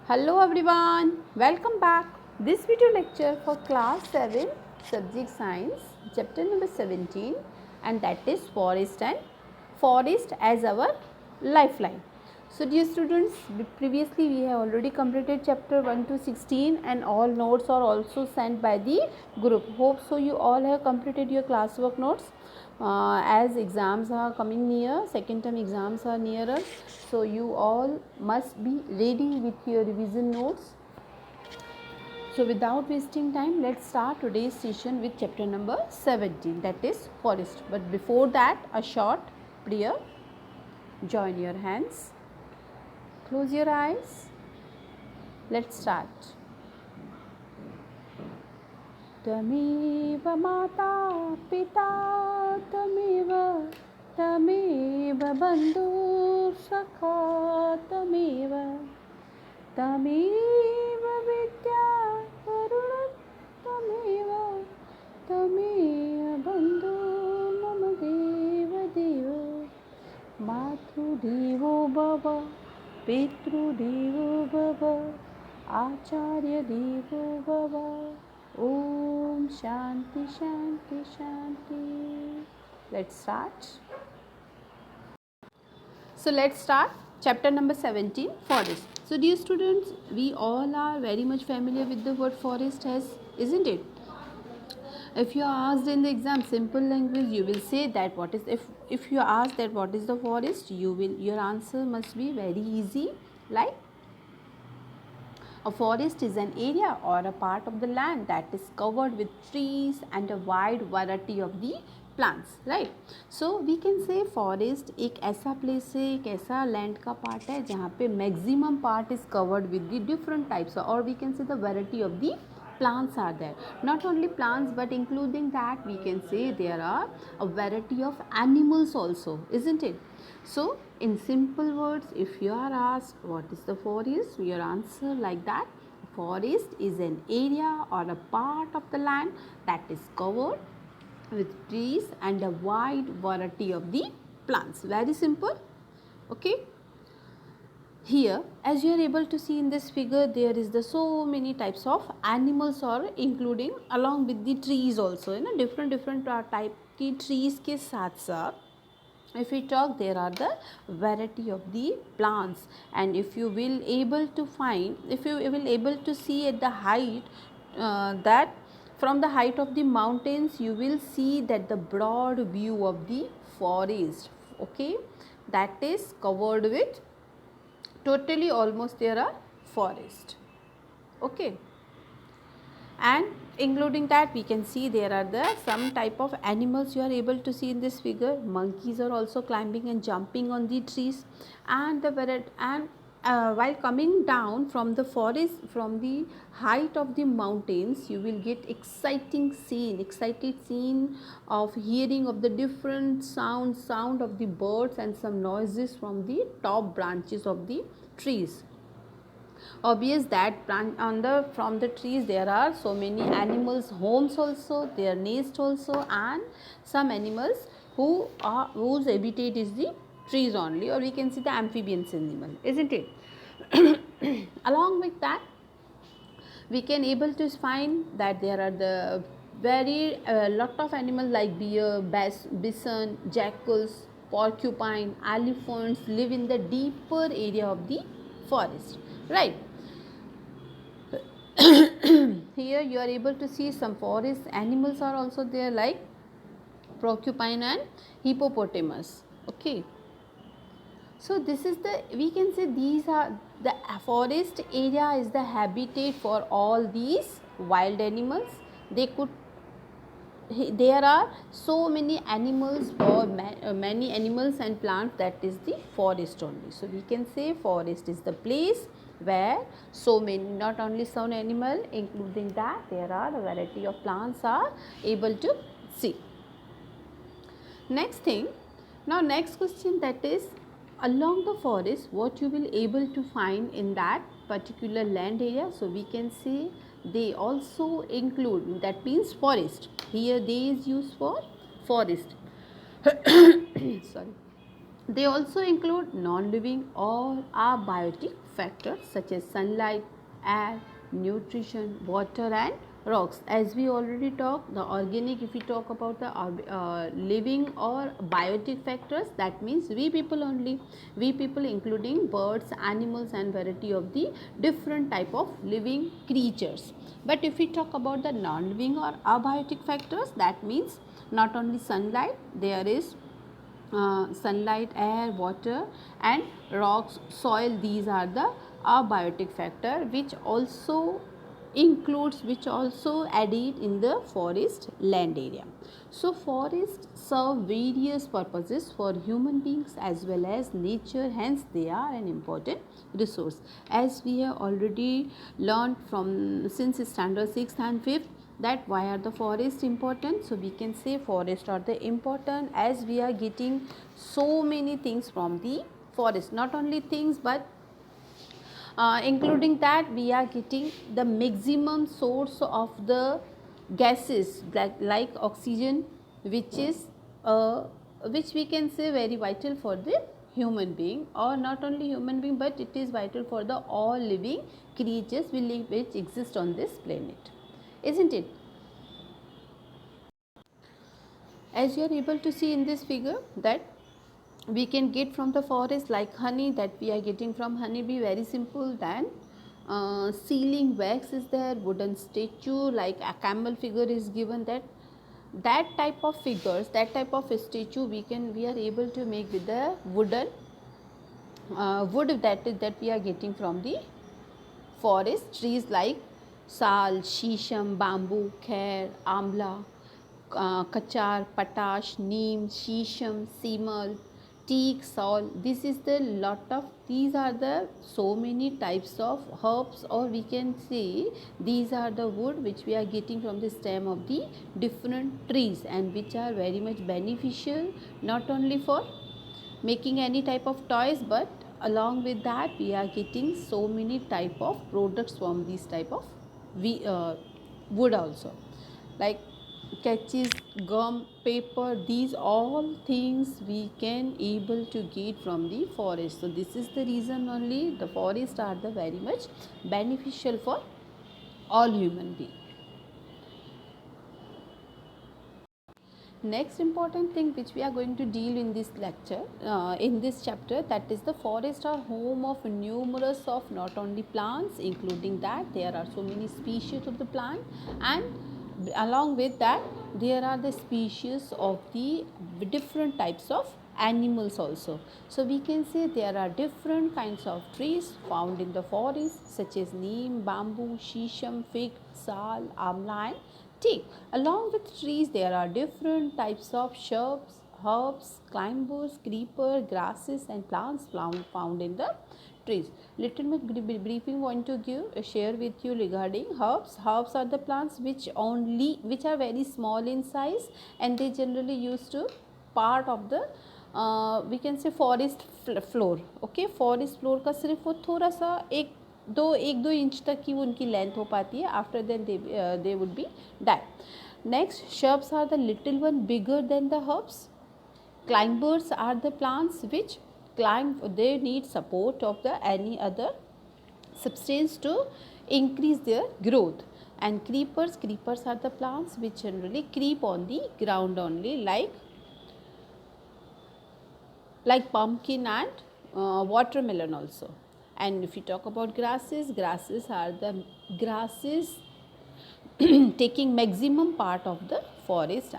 Hello everyone, welcome back. This video lecture for class 7 subject science chapter number 17 and that is forest and forest as our lifeline. So dear students, previously we have already completed chapter 1 to 16 and all notes are also sent by the group. Hope so you all have completed your classwork notes. As exams are coming near, second term exams are nearer, so you all must be ready with your revision notes. So without wasting time, let's start today's session with chapter number 17, that is forest. But before that, a short prayer. Join your hands, close your eyes, let's start. तमेव माता पिता तमेव तमेव बन्धुसखा तमेव तमेव विद्या वरुण तमेव तमेव बन्धु मम देवदेव मातृदेवो भव पितृदेवो भव आचार्यदेवो भव. Om Shanti Shanti Shanti. Let's start. So let's start chapter number 17, forest. So dear students, we all are very much familiar with the word forest, isn't it? If you are asked in the exam simple language, you will say that what is, if you are asked that what is the forest, your answer must be very easy, like a forest is an area or a part of the land that is covered with trees and a wide variety of the plants, right? So we can say forest एक ऐसा place है, एक ऐसा land का part है जहाँ पे maximum part is covered with the different types, or we can say the variety of the plants are there. Not only plants but including that we can say there are a variety of animals also, isn't it? So in simple words, if you are asked what is the forest, your answer like that: forest is an area or a part of the land that is covered with trees and a wide variety of the plants. Very simple. Okay. Here, as you are able to see in this figure, there is the so many types of animals or including along with the trees also, different type की trees के साथ साथ if we talk, there are the variety of the plants, and if you will able to find, if you will able to see at the height, that from the height of the mountains you will see that the broad view of the forest, okay, that is covered with totally almost there are forest, okay. And including that we can see there are the some type of animals you are able to see in this figure. Monkeys are also climbing and jumping on the trees, and while coming down from the forest, from the height of the mountains, you will get excited scene of hearing of the different sound of the birds and some noises from the top branches of the trees. Obvious that from the trees there are so many animals homes also, their nest also, and some animals whose habitat is the trees only, or we can see the amphibians animal, isn't it? Along with that we can able to find that there are the very lot of animals like bear, bison, jackals, porcupine, elephants live in the deeper area of the forest, right? Here you are able to see some forest animals are also there like porcupine and hippopotamus, okay. So this is the, we can say these are the forest area is the habitat for all these wild animals. There are so many animals or many animals and plants, that is the forest only. So we can say forest is the place where so many, not only some animal, including that there are a variety of plants are able to see. Next thing, now next question, that is along the forest what you will able to find in that particular land area. So we can say they also include, that means forest, here they is used for forest. Sorry. They also include non-living or abiotic factors such as sunlight, air, nutrition, water and rocks. As we already talked, the organic, if we talk about the living or biotic factors, that means we people only, we people including birds, animals and variety of the different type of living creatures. But if we talk about the non-living or abiotic factors, that means not only sunlight, there is sunlight, air, water and rocks, soil. These are the abiotic factor which also includes, which also added in the forest land area. So forests serve various purposes for human beings as well as nature, hence they are an important resource. As we have already learned from since standard 6th and 5th, that why are the forests important. So we can say forests are the important as we are getting so many things from the forest, not only things but including that we are getting the maximum source of the gases like oxygen, which is which we can say very vital for the human being, or not only human being but it is vital for the all living creatures which exist on this planet, isn't it? As you are able to see in this figure that we can get from the forest like honey, that we are getting from honeybee, very simple. Then sealing wax is there, wooden statue like a camel figure is given, that type of figures, that type of statue we are able to make with the wooden wood that we are getting from the forest trees like sal, shisham, bamboo, khair, amla, kachar, patash, neem, shisham, simal, teak, sal. This is the lot of, these are the so many types of herbs, or we can say these are the wood which we are getting from the stem of the different trees and which are very much beneficial not only for making any type of toys, but along with that we are getting so many type of products from these type of wood also, like catches, gum, paper. These all things we can able to get from the forest. So this is the reason only the forest are the very much beneficial for all human beings. Next important thing which we are going to deal in this lecture, in this chapter, that is the forest are home of numerous of not only plants, including that there are so many species of the plant, and along with that there are the species of the different types of animals also. So we can say there are different kinds of trees found in the forest such as neem, bamboo, shisham, fig, sal, amla and teak. Along with trees there are different types of shrubs, herbs, climbers, creeper, grasses and plants found in the trees. Little bit briefing want to give share with you regarding herbs. Herbs are the plants which are very small in size and they generally used to part of the we can say forest floor. Okay, forest floor का सिर्फ वो थोड़ा सा एक दो inch तक की उनकी लेंथ हो पाती है. After then they would be die. Next, shrubs are the little one bigger than the herbs. Climbers are the plants which climb, they need support of the any other substance to increase their growth. And creepers are the plants which generally creep on the ground only, like pumpkin and watermelon also. And if you talk about grasses are the grasses taking maximum part of the forest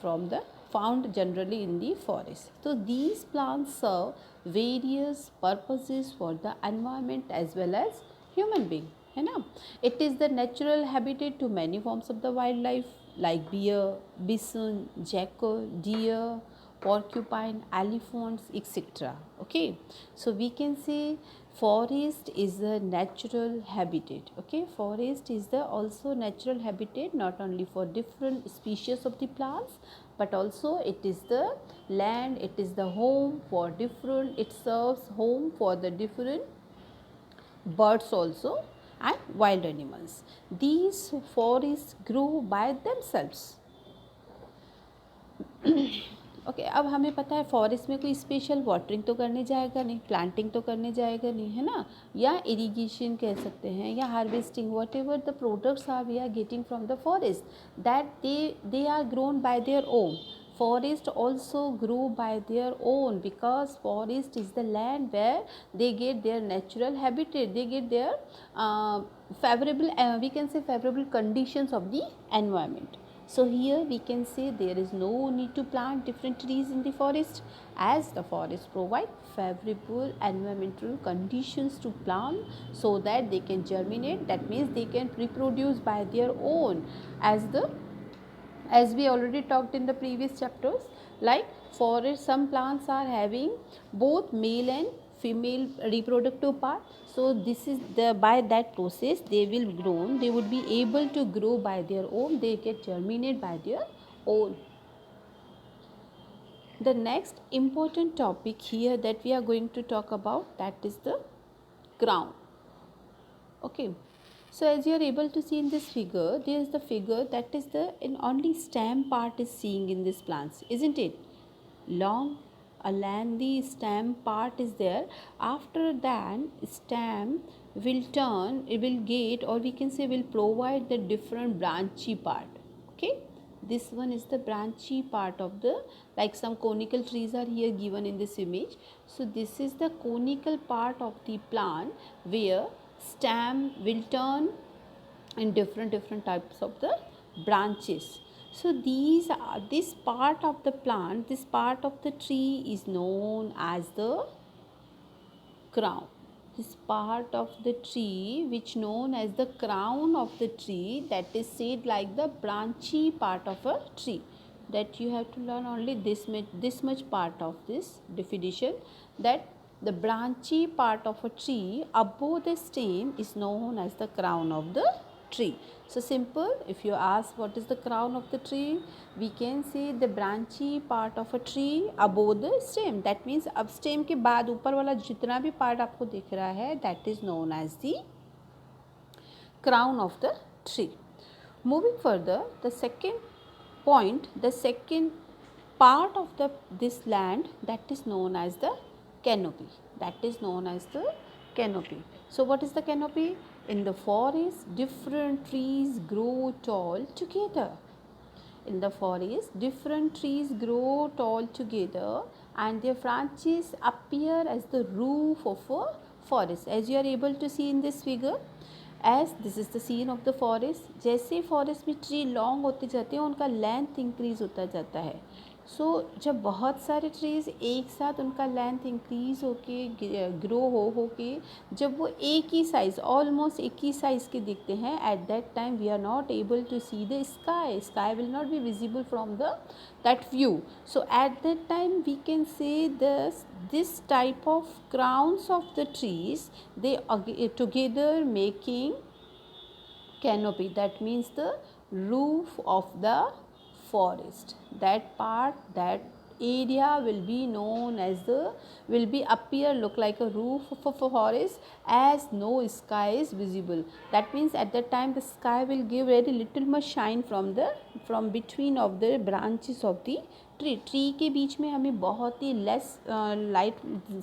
from the found generally in the forest. So these plants serve various purposes for the environment as well as human being, है ना. It is the natural habitat to many forms of the wildlife like bear, bison, jackal, deer, porcupine, elephants, etc. Okay, so we can say forest is a natural habitat. Okay, forest is the also natural habitat not only for different species of the plants, but also it is the land, it is the home for different, it serves home for the different birds also and wild animals. These forests grow by themselves. Okay अब हमें पता है forest में कोई special watering तो करने जाएगा नहीं, प्लांटिंग तो करने जाएगा नहीं, है ना, या इरिगेशन कह सकते हैं, या harvesting, whatever the products are we are getting from the forest that they are grown by their own. Forest also grow by their own because forest is the land where they get their natural habitat, they get their favorable we can say favorable conditions of the environment. So here we can say there is no need to plant different trees in the forest as the forest provide favorable environmental conditions to plant so that they can germinate, that means they can reproduce by their own, as we already talked in the previous chapters. Like forest, some plants are having both male and female reproductive part, so this is the by that process they will grow, they would be able to grow by their own, they get germinate by their own. The next important topic here that we are going to talk about, that is the crown. Okay, so as you are able to see in this figure, there is the figure that is the in only stem part is seeing in this plants, isn't it? Long a lengthy stem part is there. After that stem will turn, it will get, or we can say will provide the different branchy part. Okay, this one is the branchy part of the, like some conical trees are here given in this image. So this is the conical part of the plant where stem will turn in different types of the branches. So this part of the plant, this part of the tree is known as the crown. This part of the tree which known as the crown of the tree, that is said like the branchy part of a tree, that you have to learn only this much part of this definition, that the branchy part of a tree above the stem is known as the crown of the tree. So simple, if you ask what is the crown of the tree, we can say the branchy part of a tree above the stem, that means अब stem के बाद ऊपर वाला जितना भी part आपको दिख रहा है, that is known as the crown of the tree. Moving further, the second point, the second part of this land, that is known as the canopy, that is known as the canopy. So what is the canopy? In the forest, different trees grow tall together. In the forest, different trees grow tall together and their branches appear as the roof of a forest. As you are able to see in this figure, as this is the scene of the forest, जैसे forest में tree long होते जाते हैं उनका length increase होता जाता है. सो जब बहुत सारे ट्रीज़ एक साथ उनका लेंथ इंक्रीज़ होके ग्रो हो के जब वो एक ही साइज़ ऑलमोस्ट एक ही साइज़ के दिखते हैं, at that time we are not able to see the sky will not be visible from the that view. So at that time we can say this type of crowns of the trees they together making canopy, that means the roof of the forest. That part, that area will be known as will be appear look like a roof of a forest as no sky is visible. That means at that time the sky will give very little much shine from between of the branches of the tree के बीच में हमें बहुत ही less light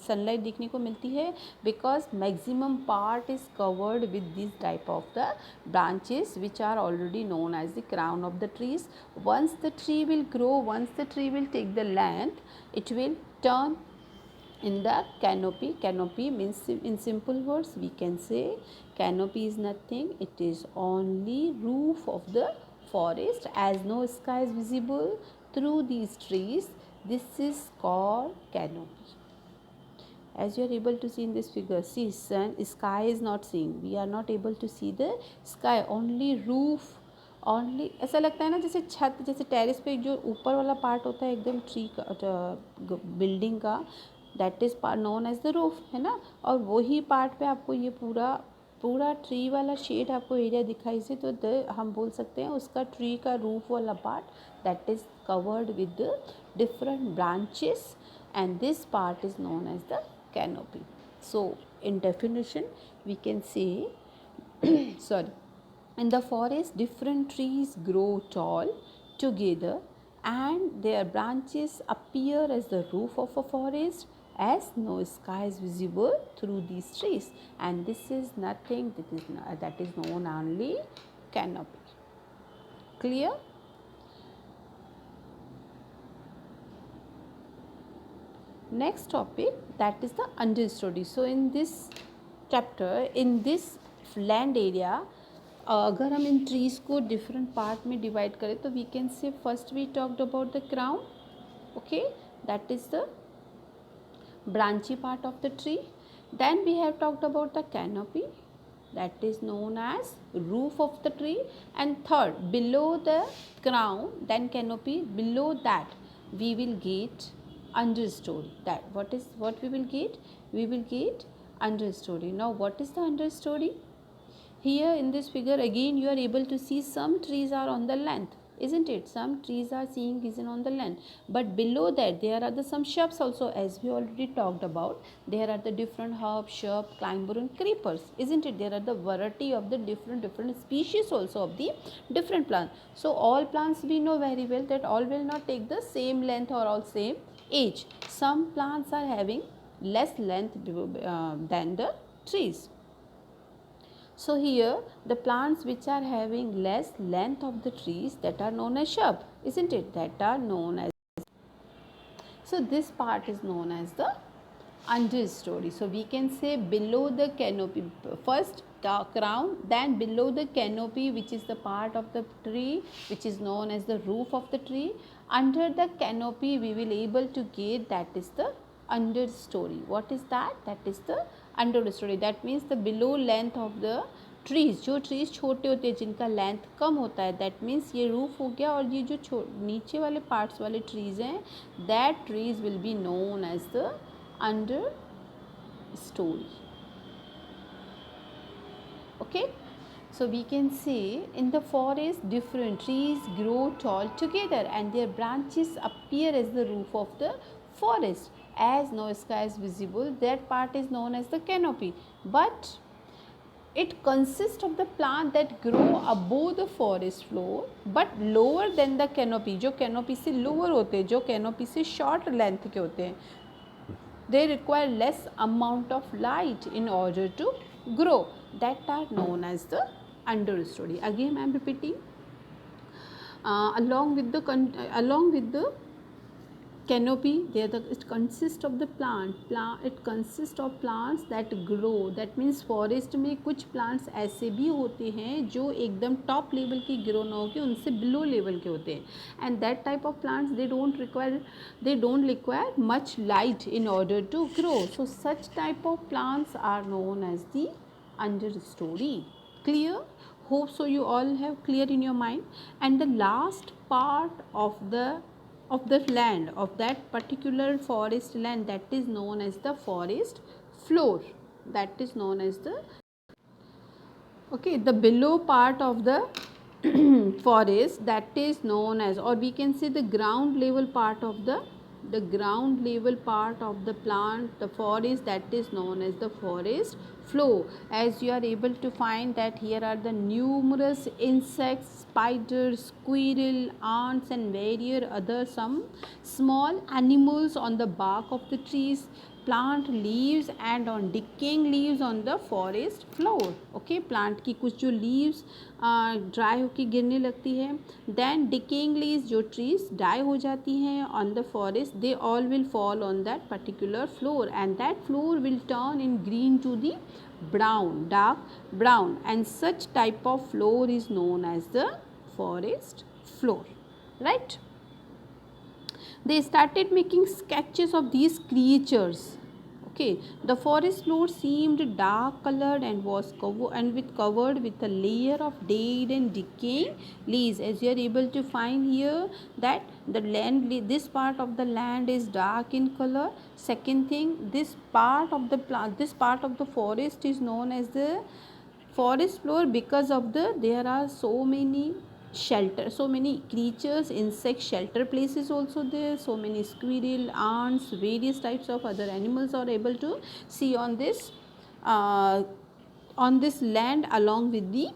sunlight देखने को मिलती है, because maximum part is covered with this type of the branches which are already known as the crown of the trees. Once the tree will grow, once the tree will take the length, it will turn in the canopy. Canopy means, in simple words we can say, canopy is nothing, it is only roof of the forest. As no sky is visible through these trees, this is called canopy. As you are able to see in this figure, see sky is not seen, we are not able to see the sky, only roof, only ऐसा लगता है ना जैसे छत, जैसे terrace पे जो ऊपर वाला पार्ट होता है एकदम ट्री का बिल्डिंग का, that is part known as the roof, है ना. और वही पार्ट पे आपको ये पूरा ट्री वाला शेड आपको एरिया दिखाई से, तो हम बोल सकते हैं उसका ट्री का रूफ वाला part, that is covered with different branches and this part is known as the canopy. So in definition we can say sorry, in the forest different trees grow tall together and their branches appear as the roof of a forest, as no sky is visible through these trees, and this is nothing that is known only canopy. Clear? Next topic, that is the understory. So in this chapter, in this land area, अगर हम इन trees को different part में divide करें तो we can say first we talked about the crown, okay, that is the branchy part of the tree. Then we have talked about the canopy, that is known as roof of the tree, and third, below the crown, then canopy, below that we will get understory. That what we will get? We will get understory. Now what is the understory? Here in this figure again you are able to see some trees are on the length, isn't it? Some trees are seeing is on the length, but below that there are some shrubs also, as we already talked about. There are the different herbs, shrub, climber and creepers, isn't it? There are the variety of the different species also of the different plants. So all plants we know very well that all will not take the same length or all same age. Some plants are having less length than the trees. So here the plants which are having less length of the trees, that are known as shrub, isn't it? That are known as, so this part is known as the understory. So we can say below the canopy, first the crown, then below the canopy, which is the part of the tree which is known as the roof of the tree. Under the canopy we will able to get, that is the understory. What is that? That is the understory. That means the below length of the trees, जो trees छोटे होते हैं जिनका length कम होता है, that means ये roof हो गया, और ये जो नीचे वाले पार्ट्स वाले ट्रीज़ हैं, that trees will be known as the understory. Okay, so we can say in the forest different trees grow tall together and their branches appear as the roof of the forest. As no sky is visible, that part is known as the canopy, but it consists of the plant that grow above the forest floor but lower than the canopy. जो canopy से lower होते हैं, जो canopy से short length के होते हैं, they require less amount of light in order to grow, that are known as the understory. Again I am repeating, along with the canopy, it consists of the it consists of plants that grow. That means forest में कुछ plants ऐसे भी होते हैं जो एकदम top level की grow ना होके उनसे below level के होते हैं, and that type of plants they don't require much light in order to grow. So such type of plants are known as the understory. Clear? Hope so you all have clear in your mind. And the last part of the land of that particular forest land, that is known as the forest floor, that is known as the, okay, the below part of the forest, that is known as, or we can say the ground level part of the plant, the forest, that is known as the forest floor. As you are able to find that here are the numerous insects, spiders, squirrel, ants and various other some small animals on the bark of the trees, plant leaves and on decaying leaves on the forest floor. Okay, plant की कुछ जो leaves dry होके गिरने लगती है, then decaying leaves जो trees die हो जाती हैं on the forest, they all will fall on that particular floor, and that floor will turn in green to the brown, dark brown, and such type of floor is known as the forest floor, right? They started making sketches of these creatures. Okay, the forest floor seemed dark colored and was covered with a layer of dead and decaying leaves. As you are able to find here that the land, this part of the land is dark in color. Second thing, this part of the forest is known as the forest floor because of there are so many shelter, so many creatures, insect shelter places also there, so many squirrel, ants, various types of other animals are able to see on this land along with the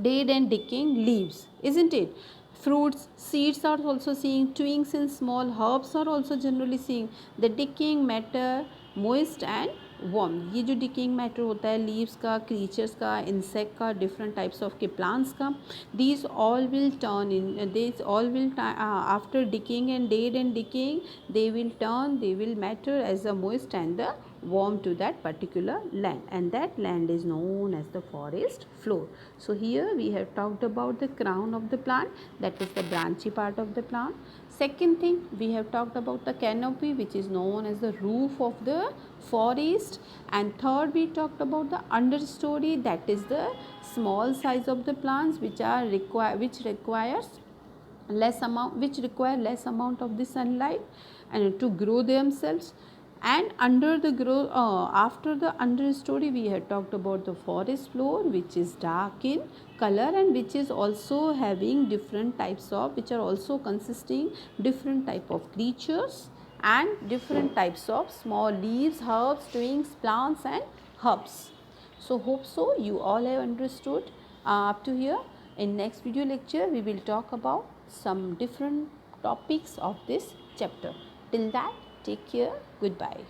dead and decaying leaves, isn't it? fruits, seeds are also seeing, twigs and small herbs are also generally seeing, the decaying matter, moist and warm. ये जो decaying matter होता है leaves का, creatures का, insect का, different types of के plants का, these all will turn in, these all will after decaying and dead and decaying, they will turn, they will matter as the moist and the warm to that particular land, and that land is known as the forest floor. So here we have talked about the crown of the plant, that is the branchy part of the plant. Second thing, we have talked about the canopy, which is known as the roof of the forest. And third, we talked about the understory, that is the small size of the plants which require less amount of the sunlight and to grow themselves. And under the after the understory, we had talked about the forest floor, which is dark in color and which is also having different types of, which are also consisting different type of creatures and different types of small leaves, herbs, twigs, plants and herbs. So hope so you all have understood up to here. In next video lecture, we will talk about some different topics of this chapter. Till that, take care. Goodbye.